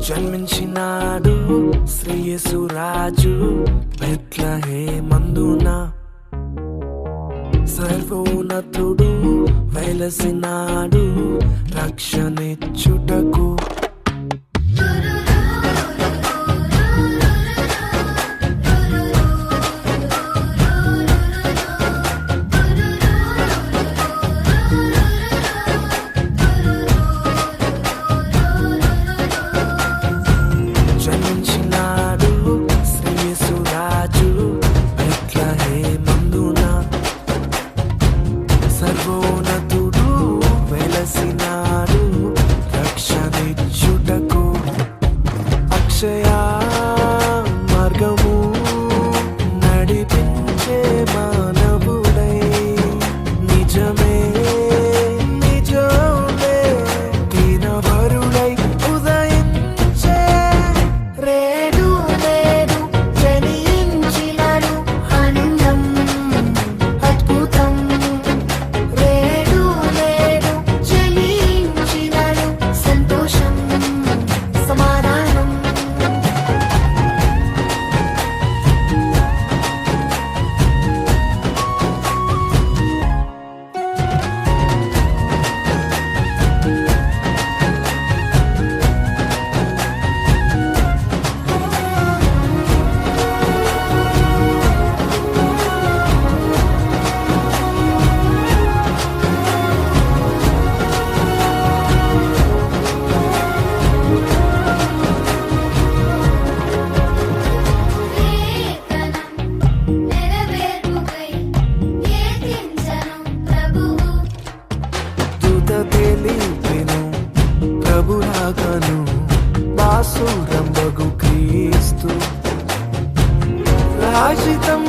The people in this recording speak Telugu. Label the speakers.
Speaker 1: జన్మించినాడు శ్రీయేసు రాజు బెత్లెహేమందున, సర్వోన్నతుడు వెలసినాడు రక్షణిచ్చుటకు. జన్మించినాడు శ్రీయేసు రాజు బెత్లెహేమందున, సర్వోన్నతుడు వెలసినాడు రక్షణిచ్చుటకు. అక్షయ మార్గము నడిపించే మానవుడై, నిజమే నిజమే దీనవరుడై ఉదయించే.
Speaker 2: రేడు రేడు జనించినాడు ఆనందం అద్భుతం. రేడు రేడు జనించినాడు సంతోషం సమాధానం. నెరవేర్పుకై కీర్తించను ప్రభువు.
Speaker 1: దూత తెలిపెను ప్రభురాకను, బాసురంబగు క్రీస్తు రాజితం